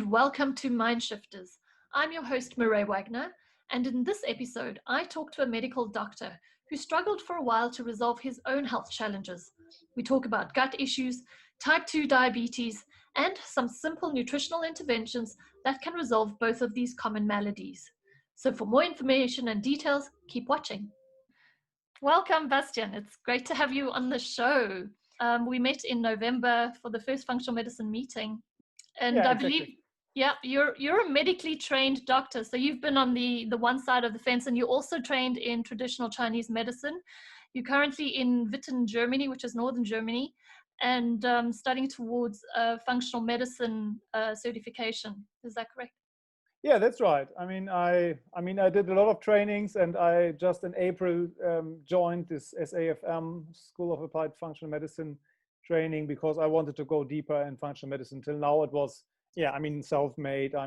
and welcome to Mind Shifters. I'm your host, Mireille Wagner, and in this episode, I talk to a medical doctor who struggled for a while to resolve his own health challenges. We talk about gut issues, type 2 diabetes, and some simple nutritional interventions that can resolve both of these common maladies. So for more information and details, keep watching. Welcome, Bastian. It's great to have you on the show. We met in November for the first functional medicine meeting. And Yeah, I exactly. believe, yeah, you're a medically trained doctor. So you've been on the one side of the fence, and you also trained in traditional Chinese medicine. You're currently in Witten, Germany, which is northern Germany, and studying towards functional medicine certification. Is that correct? Yeah, that's right. I did a lot of trainings, and I just in April joined this SAFM, School of Applied Functional Medicine training, because I wanted to go deeper in functional medicine. Till now, it was, self-made. I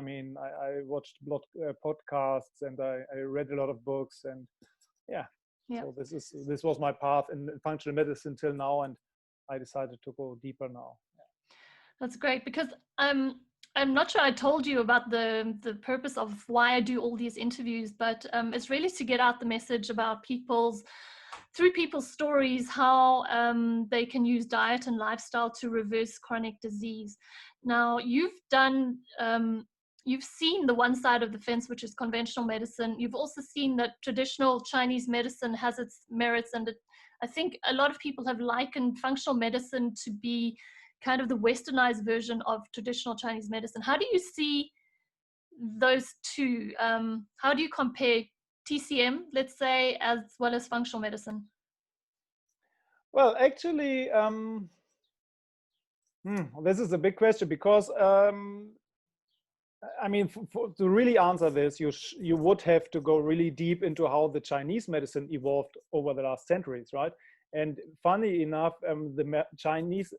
watched a lot podcasts, and I read a lot of books, and yeah. So this was my path in functional medicine till now, and I decided to go deeper now. That's great, because I'm not sure I told you about the purpose of why I do all these interviews, but it's really to get out the message about through people's stories, how they can use diet and lifestyle to reverse chronic disease. Now, you've seen the one side of the fence, which is conventional medicine. You've also seen that traditional Chinese medicine has its merits, and I think a lot of people have likened functional medicine to be kind of the westernized version of traditional Chinese medicine. How do you see those two? How do you compare TCM, let's say, as well as functional medicine? Well, actually, this is a big question, because to really answer this, you would have to go really deep into how the Chinese medicine evolved over the last centuries, right? And funny enough, the Chinese,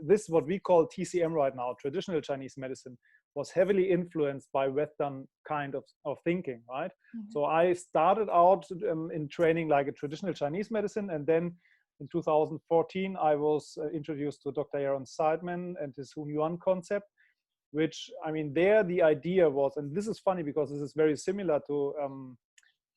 this is what we call TCM right now, traditional Chinese medicine, was heavily influenced by Western kind of thinking, right? Mm-hmm. So I started out in training like a traditional Chinese medicine, and then in 2014, I was introduced to Dr. Yaron Seidman and his Hunyuan concept, which, there the idea was, and this is funny because this is very similar to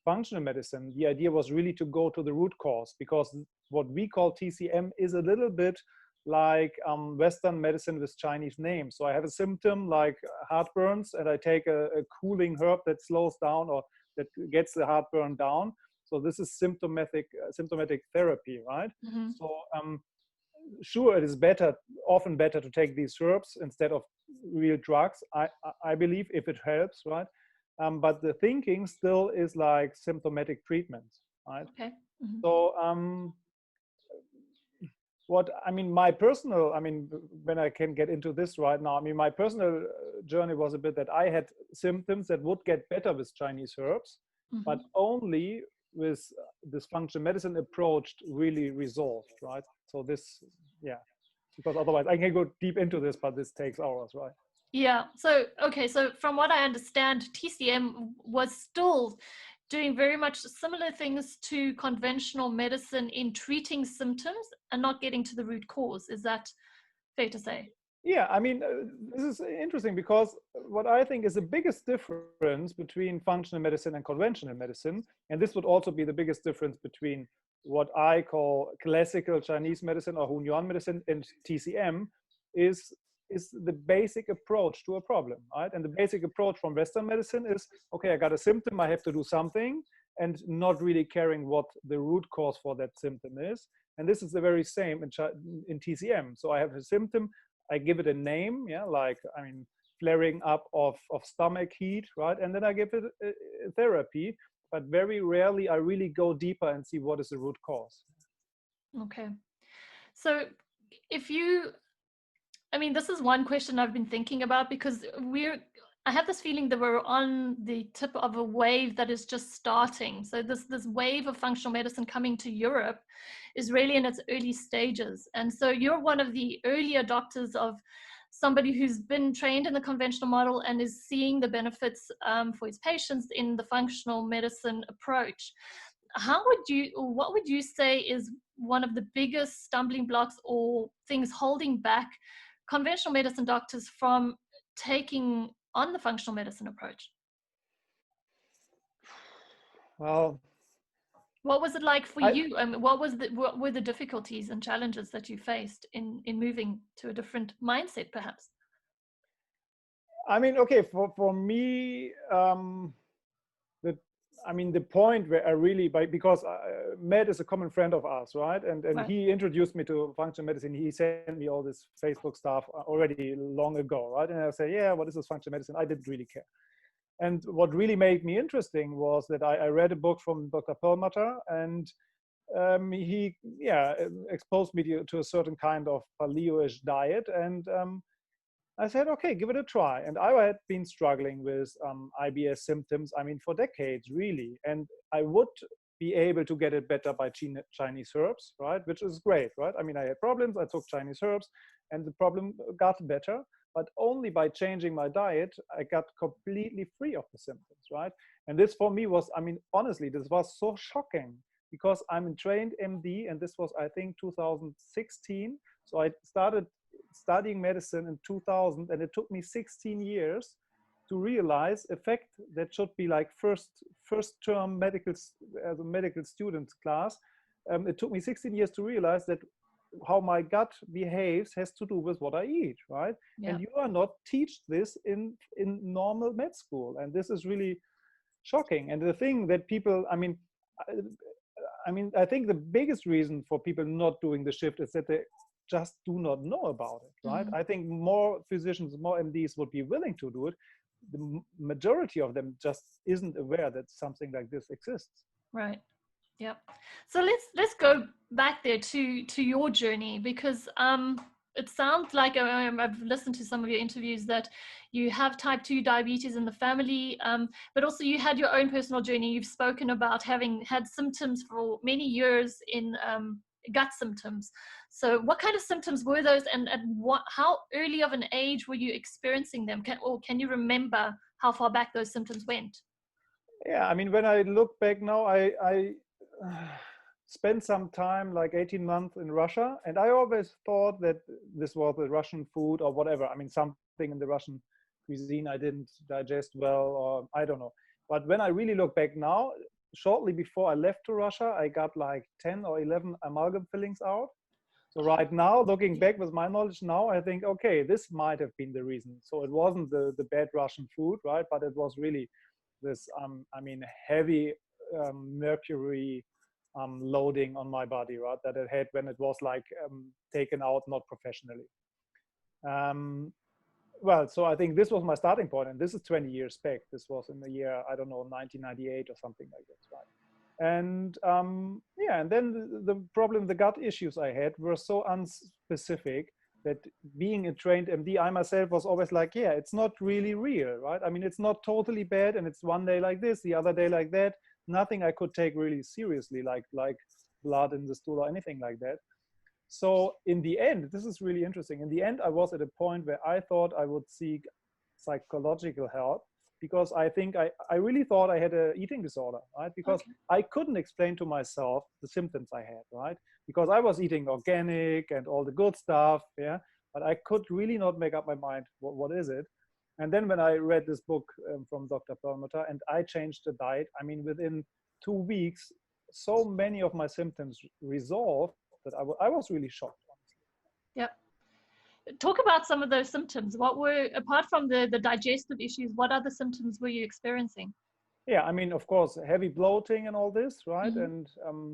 functional medicine, the idea was really to go to the root cause, because what we call TCM is a little bit like Western medicine with Chinese names. So I have a symptom like heartburns, and I take a cooling herb that slows down or that gets the heartburn down. So this is symptomatic therapy, right? Mm-hmm. So sure, it is often better to take these herbs instead of real drugs, I believe, if it helps, right? But the thinking still is like symptomatic treatment, right? Okay. Mm-hmm. So my personal, when I can get into this right now, my personal journey was a bit that I had symptoms that would get better with Chinese herbs, mm-hmm. but only with this functional medicine approach really resolved, right? So this, because otherwise I can go deep into this, but this takes hours, right? Yeah. So, okay. So from what I understand, TCM was still doing very much similar things to conventional medicine in treating symptoms and not getting to the root cause. Is that fair to say? Yeah, this is interesting, because what I think is the biggest difference between functional medicine and conventional medicine, and this would also be the biggest difference between what I call classical Chinese medicine or Hunyuan medicine and TCM, is the basic approach to a problem, right? And the basic approach from Western medicine is, okay, I got a symptom, I have to do something, and not really caring what the root cause for that symptom is. And this is the very same in TCM. So I have a symptom, I give it a name, flaring up of stomach heat, right? And then I give it a therapy, but very rarely I really go deeper and see what is the root cause. Okay. So this is one question I've been thinking about, because I have this feeling that we're on the tip of a wave that is just starting. So this wave of functional medicine coming to Europe is really in its early stages. And so you're one of the early adopters of somebody who's been trained in the conventional model and is seeing the benefits for his patients in the functional medicine approach. What would you say is one of the biggest stumbling blocks or things holding back conventional medicine doctors from taking on the functional medicine approach? Well, What was it like for you? I mean, what were the difficulties and challenges that you faced in moving to a different mindset, perhaps? I mean, okay, for me, the I mean, the point where I really, because Matt is a common friend of ours, right? And Right. he introduced me to functional medicine. He sent me all this Facebook stuff already long ago, right? And I say, yeah, what is this functional medicine? I didn't really care. And what really made me interesting was that I read a book from Dr. Perlmutter, and he, yeah, exposed me to a certain kind of paleo-ish diet, and I said, okay, give it a try. And I had been struggling with IBS symptoms, I mean, for decades, really. And I would be able to get it better by Chinese herbs, right? Which is great, right? I mean, I had problems, I took Chinese herbs, and the problem got better. But only by changing my diet, I got completely free of the symptoms, right? And this for me was, I mean, honestly, this was so shocking because I'm a trained MD, and this was, I think, 2016. So I started studying medicine in 2000, and it took me 16 years to realize a fact that should be like first term medical as a medical student class. It took me 16 years to realize that how my gut behaves has to do with what I eat, right? Yeah. And you are not teach this in normal med school, and this is really shocking. And the thing that people, I mean, I think the biggest reason for people not doing the shift is that they just do not know about it, right? Mm-hmm. I think more physicians, more MDs would be willing to do it. The majority of them just isn't aware that something like this exists. Right. Yep. So let's go back there to your journey, because it sounds like I've listened to some of your interviews that you have type 2 diabetes in the family, but also you had your own personal journey. You've spoken about having had symptoms for many years in gut symptoms. So what kind of symptoms were those, and how early of an age were you experiencing them? Can you remember how far back those symptoms went? Yeah, I mean, when I look back now, I spent some time, like 18 months in Russia, and I always thought that this was the Russian food or whatever. I mean, something in the Russian cuisine I didn't digest well, or I don't know. But when I really look back now, shortly before I left to Russia, I got like 10 or 11 amalgam fillings out. So right now, looking back with my knowledge now, I think, okay, this might have been the reason. So it wasn't the bad Russian food, right? But it was really this, I mean, heavy mercury loading on my body, right? That it had when it was like taken out, not professionally. Well, so I think this was my starting point, and this is 20 years back. This was in the year, I don't know, 1998 or something like this, right? And yeah, and then the problem, the gut issues I had were so unspecific that being a trained MD, I myself was always like, yeah, it's not really real, right? I mean, it's not totally bad, and it's one day like this, the other day like that. Nothing I could take really seriously, like blood in the stool or anything like that. So in the end, this is really interesting. In the end, I was at a point where I thought I would seek psychological help, because I think I really thought I had an eating disorder, right? Because Okay. I couldn't explain to myself the symptoms I had, right? Because I was eating organic and all the good stuff, yeah, but I could really not make up my mind, what is it? And then when I read this book from Dr. Perlmutter, and I changed the diet, I mean, within 2 weeks, so many of my symptoms resolved that I was really shocked. Yep. Talk about some of those symptoms. What were, apart from the digestive issues, what other symptoms were you experiencing? Yeah, I mean, of course, heavy bloating and all this, right? Mm-hmm.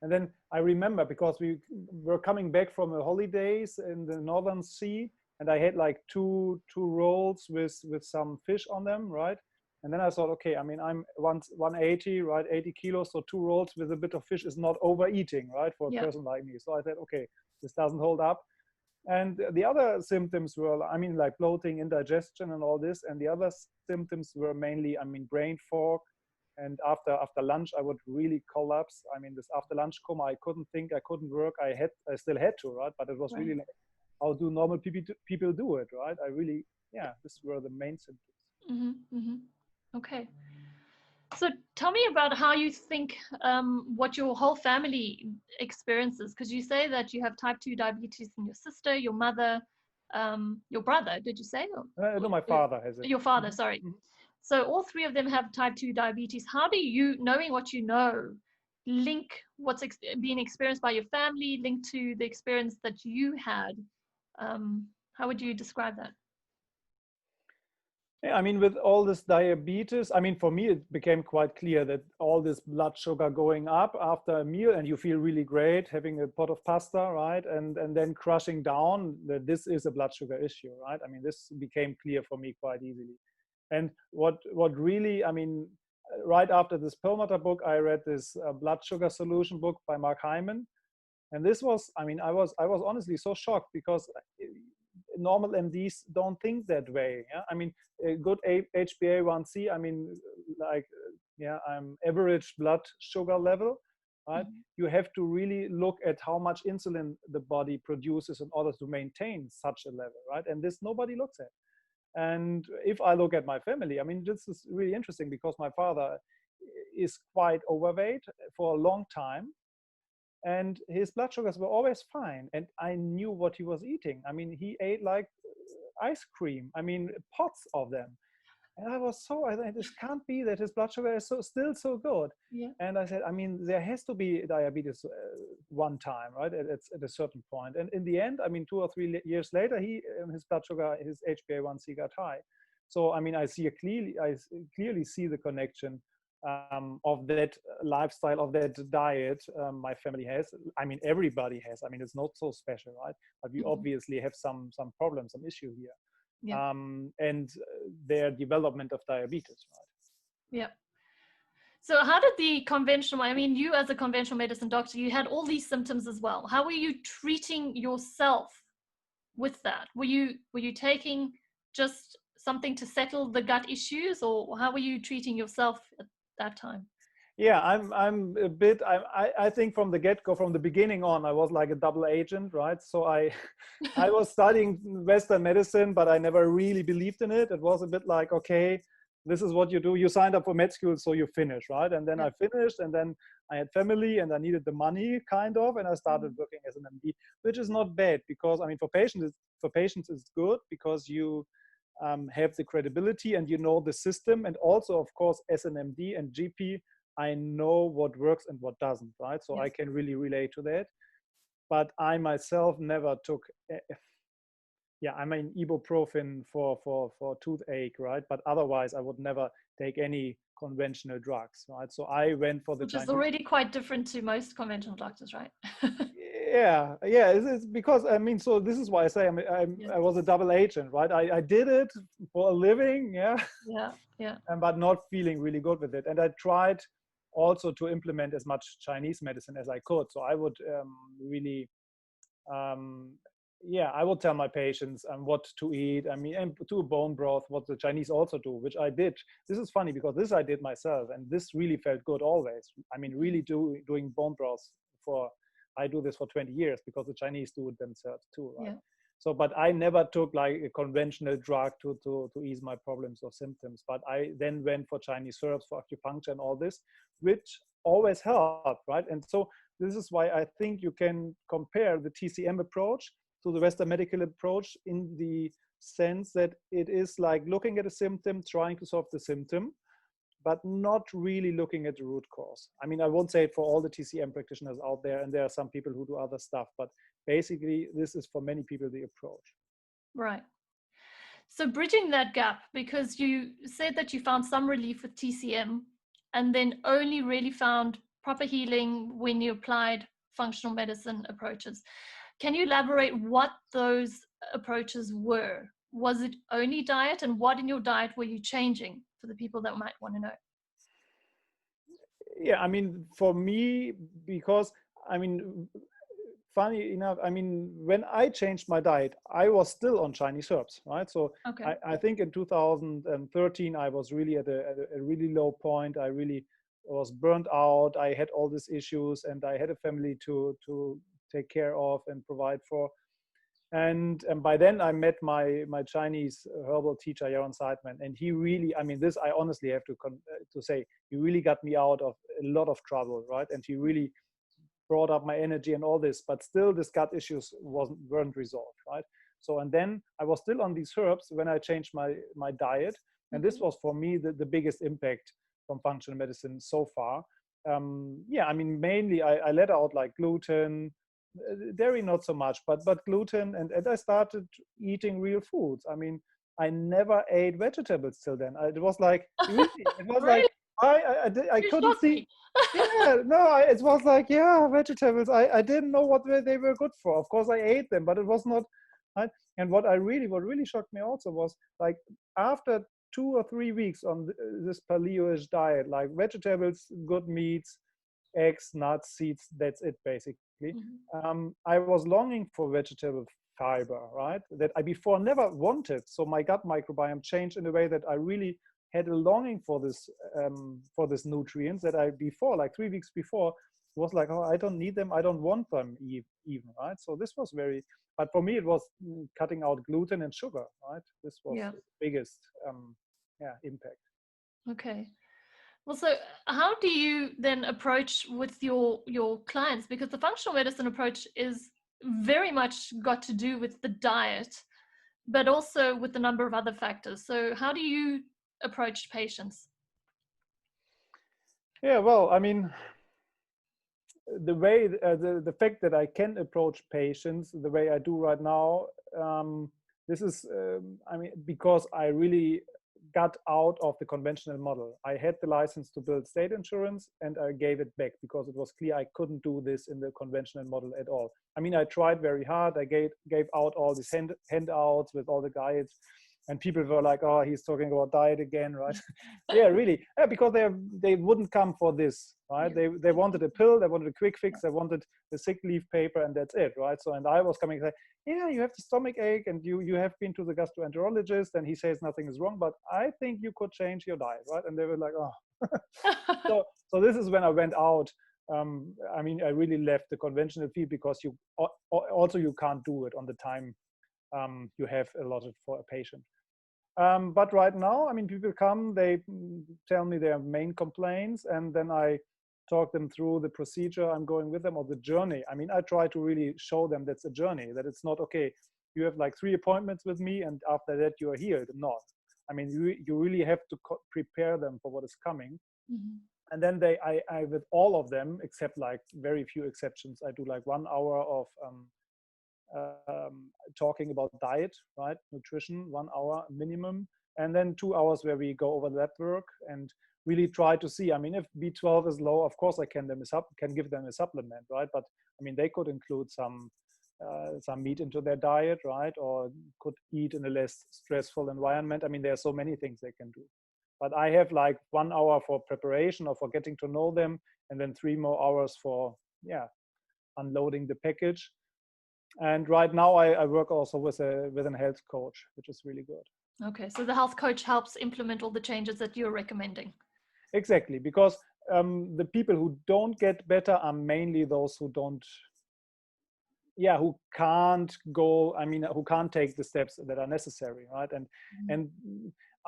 And then I remember, because we were coming back from the holidays in the Northern Sea, and I had like two rolls with some fish on them, right? And then I thought, okay, I mean, I'm 180, right, 80 kilos, so 2 rolls with a bit of fish is not overeating, right, for a Yeah. person like me. So I said, okay, this doesn't hold up. And the other symptoms were, I mean, like bloating, indigestion, and all this. And the other symptoms were mainly, I mean, brain fog. And after lunch, I would really collapse. I mean, this after lunch coma, I couldn't think, I couldn't work. I still had to, right? But it was really like, how do normal people do it, right? I really, yeah, these were the main symptoms. Mm-hmm. Mm-hmm. Okay. So tell me about how you think what your whole family experiences, because you say that you have type 2 diabetes in your sister, your mother. your brother, did you say? No, my father has it. Your father, sorry. Mhm. So all three of them have type 2 diabetes. How do you, knowing what you know, link what's being experienced by your family, link to the experience that you had? How would you describe that? Yeah, I mean, with all this diabetes, I mean, for me, it became quite clear that all this blood sugar going up after a meal, and you feel really great having a pot of pasta, right? And then crushing down, that this is a blood sugar issue, right? I mean, this became clear for me quite easily. And what really, I mean, right after this Perlmutter book, I read this blood sugar solution book by Mark Hyman. And this was, I mean, I was honestly so shocked because normal MDs don't think that way. Yeah, I mean, a good HbA1c. I mean, like, yeah, I'm average blood sugar level. Right, you have to really look at how much insulin the body produces in order to maintain such a level, right? And this nobody looks at. And if I look at my family, I mean, this is really interesting because my father is quite overweight for a long time, and his blood sugars were always fine, and I knew what he was eating. I mean, he ate like ice cream, I mean, pots of them. And I was so, I thought, this can't be that his blood sugar is still so good. Yeah. And I said, I mean, there has to be diabetes one time, right? At a certain point. And in the end, I mean, 2 or 3 years later, his blood sugar, his HbA1c got high. So I mean, I clearly see the connection of that lifestyle, of that diet my family has. I mean, everybody has. I mean, it's not so special, right? But we obviously have some problems, some issue here. Yeah. And their development of diabetes, right? Yeah. So how did the conventional, I mean, you as a conventional medicine doctor, you had all these symptoms as well. How were you treating yourself with that? Were you taking just something to settle the gut issues, or how were you treating yourself at that time? Yeah, I'm a bit, I think from the get-go, from the beginning on, I was like a double agent, right? So I was studying Western medicine, but I never really believed in it. It was a bit like, okay, this is what you do. You signed up for med school, so you finish, right? And then I finished, and then I had family, and I needed the money, kind of, and I started working as an MD, which is not bad because, I mean, for patients it's good because you have the credibility and you know the system, and also, of course, as an MD and GP, I know what works and what doesn't, right? So I can really relate to that. But I myself never took, I mean, ibuprofen for toothache, right? But otherwise, I would never take any conventional drugs, right? So I went for the Which Chinese. is already quite different to most conventional doctors, right? Yeah, it's because, I mean, so this is why I say I was a double agent, right? I did it for a living, yeah, but not feeling really good with it. And I tried also to implement as much Chinese medicine as I could. So I would really, I would tell my patients what to eat. I mean, and do bone broth, what the Chinese also do, which I did. This is funny because this I did myself, and this really felt good always. I mean, really doing bone broth I do this for 20 years because the Chinese do it themselves too, right? Yeah. So, but I never took like a conventional drug to ease my problems or symptoms. But I then went for Chinese herbs, for acupuncture and all this, which always helped, right? And so this is why I think you can compare the TCM approach to the Western medical approach in the sense that it is like looking at a symptom, trying to solve the symptom, but not really looking at the root cause. I mean, I won't say it for all the TCM practitioners out there, and there are some people who do other stuff, but basically this is for many people the approach. Right. So bridging that gap, because you said that you found some relief with TCM and then only really found proper healing when you applied functional medicine approaches. Can you elaborate what those approaches were? Was it only diet, and what in your diet were you changing for the people that might want to know? Yeah, I mean, for me, because, I mean, funny enough, I mean, when I changed my diet, I was still on Chinese herbs, right? So I think in 2013, I was really at a really low point. I really was burnt out. I had all these issues, and I had a family to take care of and provide for. And by then I met my Chinese herbal teacher, Yaron Seidman, and he really, I mean, this I honestly have to say, he really got me out of a lot of trouble, right? And he really brought up my energy and all this, but still this gut issues weren't resolved, right? So, and then I was still on these herbs when I changed my diet. And this was for me the biggest impact from functional medicine so far. Yeah, I mean, mainly I let out like gluten, dairy not so much, but gluten, and I started eating real foods. I mean, I never ate vegetables till then. It was like really, it was Really? like I You couldn't shocked see. me. Yeah, no, it was like, yeah, vegetables. I didn't know what they were good for. Of course, I ate them, but it was not. Right? And what really shocked me also was like after 2 or 3 weeks on this paleo-ish diet, like vegetables, good meats, eggs, nuts, seeds, that's it basically. I was longing for vegetable fiber, right? That I before never wanted. So my gut microbiome changed in a way that I really had a longing for this nutrients that I before, like 3 weeks before, was like, oh, I don't need them, I don't want them even, right? So this was very, but for me it was cutting out gluten and sugar, right? This was Yeah. the biggest impact. Okay. Well, so how do you then approach with your clients? Because the functional medicine approach is very much got to do with the diet, but also with a number of other factors. So how do you approach patients? Yeah, well, I mean, the way the fact that I can approach patients the way I do right now, this is I mean, because I really got out of the conventional model. I had the license to build state insurance and I gave it back because it was clear I couldn't do this in the conventional model at all. I mean, I tried very hard. I gave out all these handouts with all the guides, and people were like, oh, he's talking about diet again, right? Yeah, really. Yeah, because they wouldn't come for this, right? They wanted a pill, they wanted a quick fix, they wanted the sick leave paper, and that's it, right? So, and I was coming and say, yeah, you have the stomach ache and you have been to the gastroenterologist and he says nothing is wrong, but I think you could change your diet, right? And they were like, oh. So this is when I went out. I mean, I really left the conventional field because you also you can't do it on the time you have allotted for a patient. But right now, I mean, people come, they tell me their main complaints, and then I talk them through the procedure I'm going with them, or the journey. I mean, I try to really show them that's a journey, that it's not, okay, you have like 3 appointments with me, and after that you are healed. Not. I mean, you really have to prepare them for what is coming. And then I with all of them, except like very few exceptions, I do like 1 hour of talking about diet, right? Nutrition, 1 hour minimum, and then 2 hours where we go over that work and really try to see. I mean, if B12 is low, of course I can give them a supplement, right? But I mean, they could include some meat into their diet, right? Or could eat in a less stressful environment. I mean, there are so many things they can do. But I have like 1 hour for preparation or for getting to know them, and then 3 more hours for unloading the package. And right now I work also with a health coach, which is really good. Okay, so the health coach helps implement all the changes that you're recommending. Exactly, because the people who don't get better are mainly those who who can't go, I mean, who can't take the steps that are necessary, right? And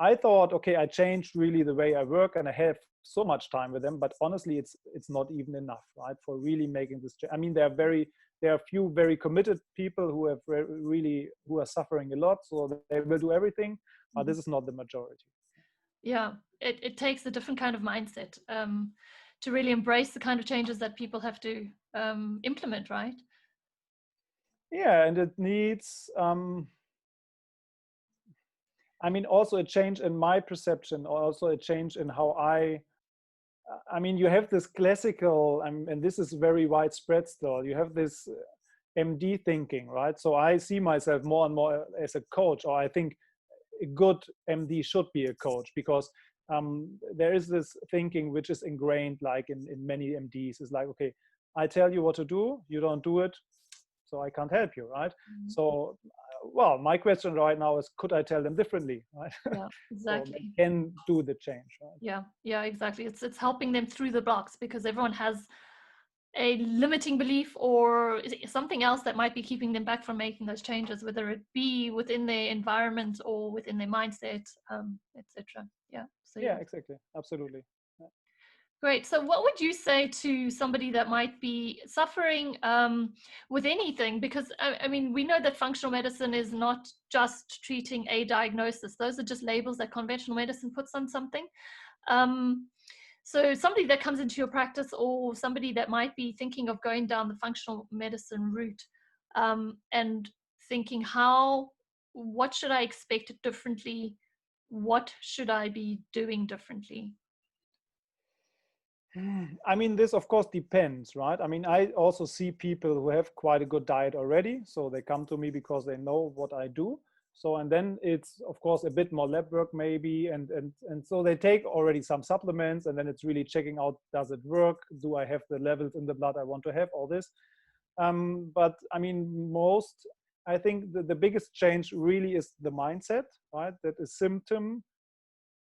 I thought, okay, I changed really the way I work and I have so much time with them, but honestly, it's not even enough, right? For really making this change. I mean, there are a few very committed people who have who are suffering a lot, so they will do everything, but this is not the majority. Yeah, it takes a different kind of mindset to really embrace the kind of changes that people have to implement, right? Yeah, and it needs, I mean, also a change in my perception, also a change in how I mean, you have this classical, and this is very widespread still, you have this MD thinking, right? So I see myself more and more as a coach, or I think a good MD should be a coach, because there is this thinking which is ingrained like in many MDs. Is like, okay, I tell you what to do, you don't do it, so I can't help you, right? So, well, my question right now is, could I tell them differently, right? Yeah, exactly. So they can do the change, right? Yeah, exactly. It's helping them through the blocks, because everyone has a limiting belief or something else that might be keeping them back from making those changes, whether it be within their environment or within their mindset, etc. Yeah. So yeah, exactly, absolutely. Yeah. Great. So, what would you say to somebody that might be suffering with anything? Because, I mean, we know that functional medicine is not just treating a diagnosis, those are just labels that conventional medicine puts on something. Um, so, somebody that comes into your practice, or somebody that might be thinking of going down the functional medicine route, and thinking, what should I expect differently? What should I be doing differently? I mean, this of course depends, right? I mean, I also see people who have quite a good diet already. So they come to me because they know what I do. So, and then it's of course a bit more lab work maybe. And so they take already some supplements, and then it's really checking out, does it work? Do I have the levels in the blood I want to have, all this. But I mean, I think the biggest change really is the mindset, right? That a symptom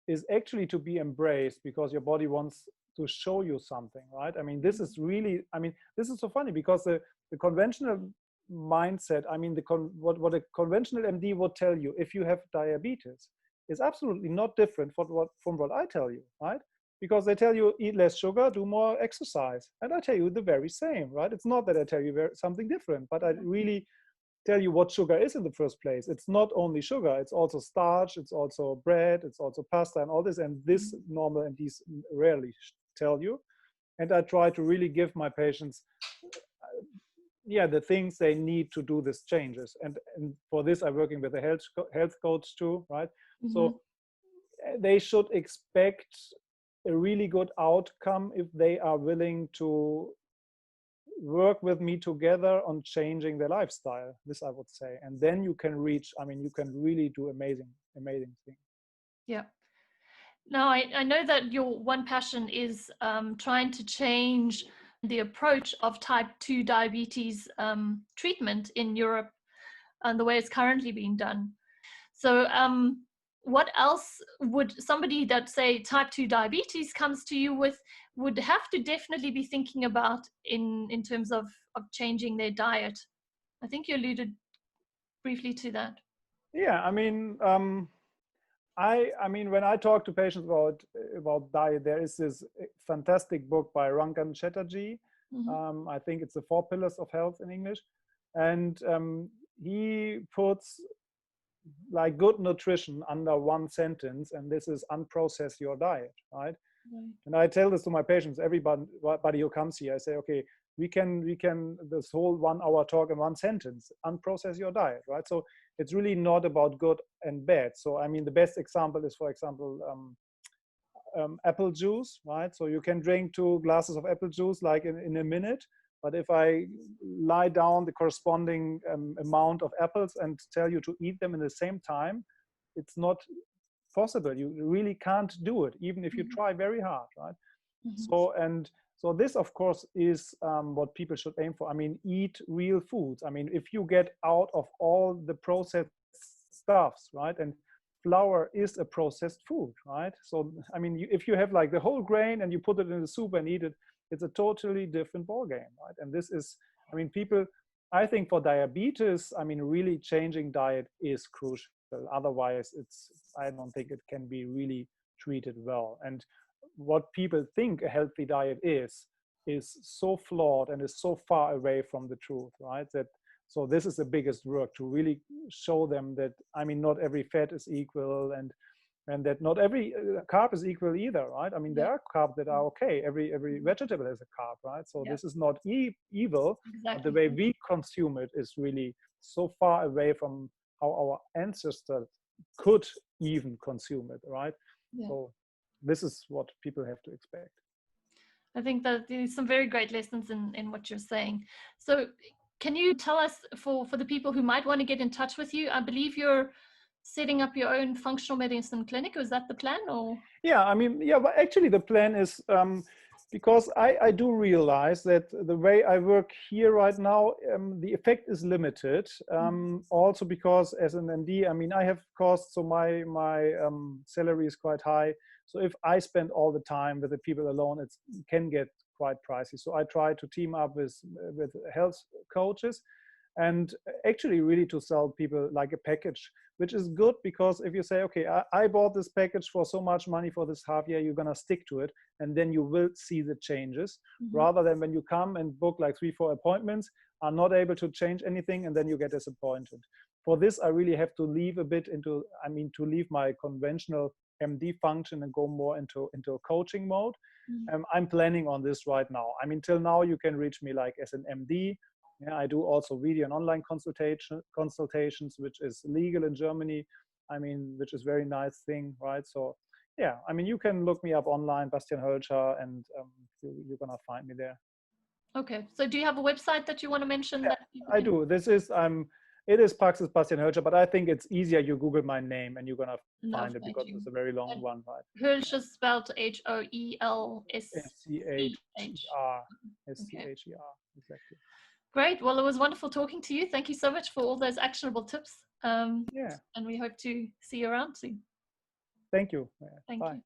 is actually to be embraced because your body wants to show you something, right? I mean, this is really, I mean, this is so funny because the conventional mindset, I mean, what a conventional MD would tell you if you have diabetes is absolutely not different from what I tell you, right? Because they tell you eat less sugar, do more exercise. And I tell you the very same, right? It's not that I tell you something different, but I really tell you what sugar is in the first place. It's not only sugar, it's also starch, it's also bread, it's also pasta and all this. And this normal MDs rarely tell you. And I try to really give my patients, the things they need to do these changes. And for this, I'm working with a health coach too, right? Mm-hmm. So they should expect a really good outcome if they are willing to work with me together on changing their lifestyle, this I would say. And then you can reach, I mean, you can really do amazing things. Yeah. Now, I know that your one passion is trying to change the approach of type 2 diabetes treatment in Europe and the way it's currently being done. So what else would somebody that, say, type 2 diabetes comes to you with would have to definitely be thinking about in terms of changing their diet? I think you alluded briefly to that. Yeah, I mean, I mean, when I talk to patients about diet, there is this fantastic book by Rangan Chatterjee. Mm-hmm. I think it's the 4 Pillars of Health in English, and he puts like good nutrition under one sentence, and this is unprocess your diet, right? Right. And I tell this to my patients, everybody who comes here, I say, okay, we can this whole 1 hour talk in one sentence, unprocess your diet, right? So it's really not about good and bad. So I mean, the best example is, for example, apple juice, right? So you can drink 2 glasses of apple juice like in a minute. But if I lie down the corresponding amount of apples and tell you to eat them in the same time, it's not possible. You really can't do it, even if you try very hard, right? Mm-hmm. So this, of course, is what people should aim for. I mean, eat real foods. I mean, if you get out of all the processed stuffs, right? And flour is a processed food, right? So, I mean, if you have like the whole grain and you put it in the soup and eat it, it's a totally different ballgame, right? And this is, I mean, people, I think for diabetes, I mean, really changing diet is crucial. Otherwise, I don't think it can be really treated well. And what people think a healthy diet is so flawed and is so far away from the truth, right? So this is the biggest work, to really show them that, I mean, not every fat is equal, and that not every carb is equal either, right? I mean, there are carbs that are okay. Every vegetable has a carb, right? So this is not evil, but the way we consume it is really so far away from how our ancestors could even consume it, right? Yeah. So this is what people have to expect. I think that there's some very great lessons in what you're saying. So can you tell us, for the people who might want to get in touch with you, I believe you're setting up your own functional medicine clinic. Is that the plan? Or yeah, I mean, yeah, but actually the plan is, because I do realize that the way I work here right now, the effect is limited. Also because as an MD, I mean, I have costs, so my salary is quite high. So if I spend all the time with the people alone, it can get quite pricey. So I try to team up with health coaches. and actually really to sell people like a package, which is good, because if you say, okay, I bought this package for so much money for this half year, you're gonna stick to it, and then you will see the changes, rather than when you come and book like 3-4 appointments, are not able to change anything, and then you get disappointed. For this, I really have to leave a bit into, to leave my conventional MD function and go more into a coaching mode. I'm planning on this right now. Till now you can reach me like as an MD. Yeah, I do also video and online consultations, which is legal in Germany. Which is very nice thing, right? So yeah, you can look me up online, Bastian Hoelscher, and you're gonna find me there. Okay. So do you have a website that you want to mention? Yeah, that I do. This is it is Praxis Bastian Hoelscher, but I think it's easier you Google my name and you're gonna find it, because it's a very long one, right? Hoelscher spelled Hoelschcher. SCHER. Exactly. Great. Well, it was wonderful talking to you. Thank you so much for all those actionable tips. Yeah. And we hope to see you around soon. Thank you. Thank Bye. you.